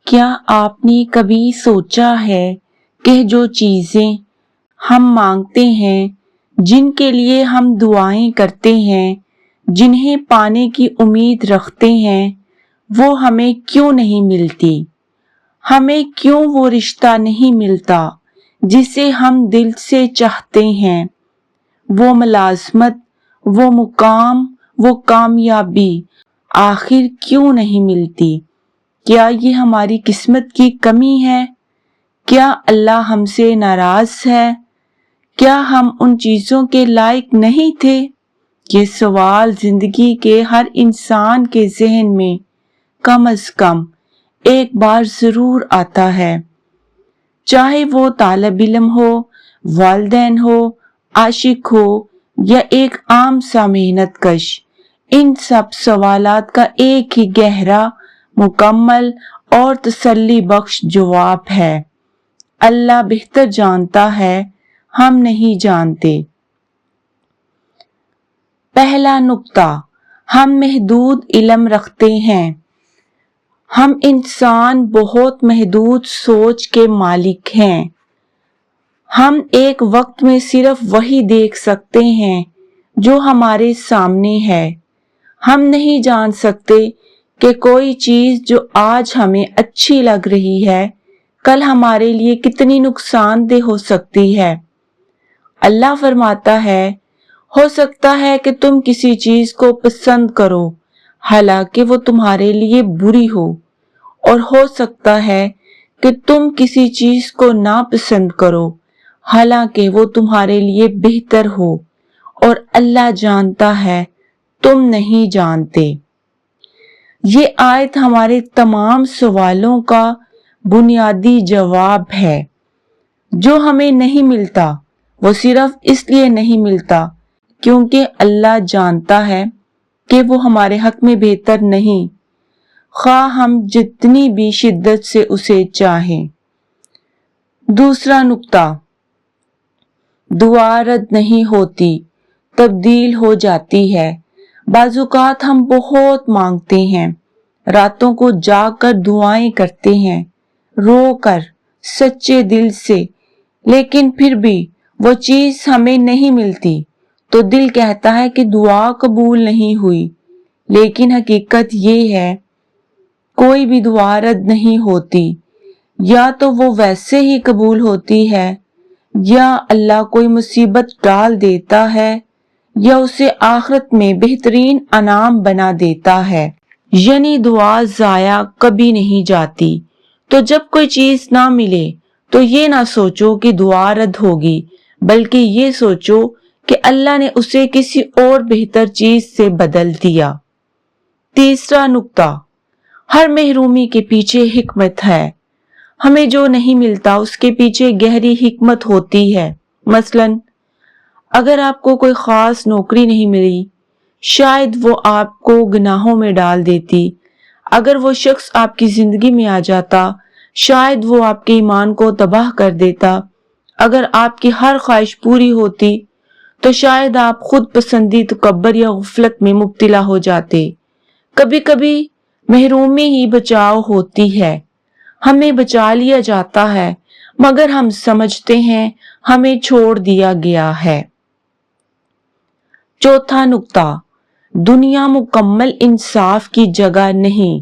کیا آپ نے کبھی سوچا ہے کہ جو چیزیں ہم مانگتے ہیں، جن کے لیے ہم دعائیں کرتے ہیں، جنہیں پانے کی امید رکھتے ہیں، وہ ہمیں کیوں نہیں ملتی؟ ہمیں کیوں وہ رشتہ نہیں ملتا جسے ہم دل سے چاہتے ہیں؟ وہ ملازمت، وہ مقام، وہ کامیابی آخر کیوں نہیں ملتی؟ کیا یہ ہماری قسمت کی کمی ہے؟ کیا اللہ ہم سے ناراض ہے؟ کیا ہم ان چیزوں کے لائق نہیں تھے؟ یہ سوال زندگی کے ہر انسان کے ذہن میں کم از کم ایک بار ضرور آتا ہے، چاہے وہ طالب علم ہو، والدین ہو، عاشق ہو یا ایک عام سا محنت کش۔ ان سب سوالات کا ایک ہی گہرا، مکمل اور تسلی بخش جواب ہے: اللہ بہتر جانتا ہے، ہم نہیں جانتے۔ پہلا نقطہ، ہم محدود علم رکھتے ہیں۔ ہم انسان بہت محدود سوچ کے مالک ہیں۔ ہم ایک وقت میں صرف وہی دیکھ سکتے ہیں جو ہمارے سامنے ہے۔ ہم نہیں جان سکتے کہ کوئی چیز جو آج ہمیں اچھی لگ رہی ہے، کل ہمارے لیے کتنی نقصان دہ ہو سکتی ہے۔ اللہ فرماتا ہے، ہو سکتا ہے کہ تم کسی چیز کو پسند کرو حالانکہ وہ تمہارے لیے بری ہو، اور ہو سکتا ہے کہ تم کسی چیز کو ناپسند کرو حالانکہ وہ تمہارے لیے بہتر ہو، اور اللہ جانتا ہے، تم نہیں جانتے۔ یہ آیت ہمارے تمام سوالوں کا بنیادی جواب ہے۔ جو ہمیں نہیں ملتا وہ صرف اس لیے نہیں ملتا کیونکہ اللہ جانتا ہے کہ وہ ہمارے حق میں بہتر نہیں، خواہ ہم جتنی بھی شدت سے اسے چاہیں۔ دوسرا نقطہ، دعا رد نہیں ہوتی، تبدیل ہو جاتی ہے۔ بعض اوقات ہم بہت مانگتے ہیں، راتوں کو جاگ کر دعائیں کرتے ہیں، رو کر، سچے دل سے، لیکن پھر بھی وہ چیز ہمیں نہیں ملتی تو دل کہتا ہے کہ دعا قبول نہیں ہوئی، لیکن حقیقت یہ ہے کوئی بھی دعا رد نہیں ہوتی، یا تو وہ ویسے ہی قبول ہوتی ہے، یا اللہ کوئی مصیبت ڈال دیتا ہے، یا اسے آخرت میں بہترین انعام بنا دیتا ہے۔ یعنی دعا ضائع کبھی نہیں جاتی۔ تو جب کوئی چیز نہ ملے تو یہ نہ سوچو کہ دعا رد ہوگی، بلکہ یہ سوچو کہ اللہ نے اسے کسی اور بہتر چیز سے بدل دیا۔ تیسرا نقطہ، ہر محرومی کے پیچھے حکمت ہے۔ ہمیں جو نہیں ملتا اس کے پیچھے گہری حکمت ہوتی ہے۔ مثلاً اگر آپ کو کوئی خاص نوکری نہیں ملی، شاید وہ آپ کو گناہوں میں ڈال دیتی۔ اگر وہ شخص آپ کی زندگی میں آ جاتا، شاید وہ آپ کے ایمان کو تباہ کر دیتا۔ اگر آپ کی ہر خواہش پوری ہوتی تو شاید آپ خود پسندی، تکبر یا غفلت میں مبتلا ہو جاتے۔ کبھی کبھی محرومی ہی بچاؤ ہوتی ہے۔ ہمیں بچا لیا جاتا ہے مگر ہم سمجھتے ہیں ہمیں چھوڑ دیا گیا ہے۔ چوتھا نقطہ، دنیا مکمل انصاف کی جگہ نہیں۔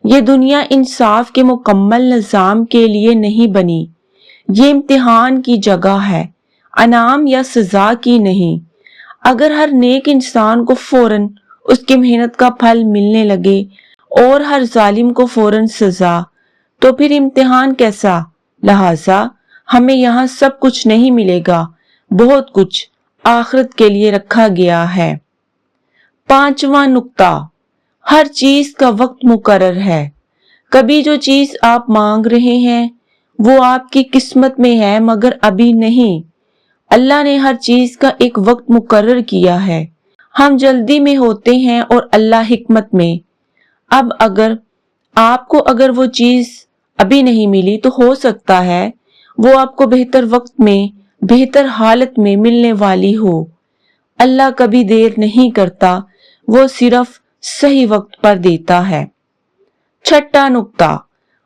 یہ دنیا انصاف کے مکمل نظام کے لیے نہیں بنی۔ یہ امتحان کی جگہ ہے، انعام یا سزا کی نہیں۔ اگر ہر نیک انسان کو فوراً اس کی محنت کا پھل ملنے لگے اور ہر ظالم کو فوراً سزا، تو پھر امتحان کیسا؟ لہٰذا ہمیں یہاں سب کچھ نہیں ملے گا، بہت کچھ آخرت کے لیے رکھا گیا ہے۔ پانچواں نقطہ، ہر چیز کا وقت مقرر ہے۔ کبھی جو چیز آپ مانگ رہے ہیں وہ آپ کی قسمت میں ہے مگر ابھی نہیں۔ اللہ نے ہر چیز کا ایک وقت مقرر کیا ہے۔ ہم جلدی میں ہوتے ہیں اور اللہ حکمت میں۔ اب اگر وہ چیز ابھی نہیں ملی تو ہو سکتا ہے وہ آپ کو بہتر وقت میں، بہتر حالت میں ملنے والی ہو۔ اللہ کبھی دیر نہیں کرتا، وہ صرف صحیح وقت پر دیتا ہے۔ چھٹا نقطہ،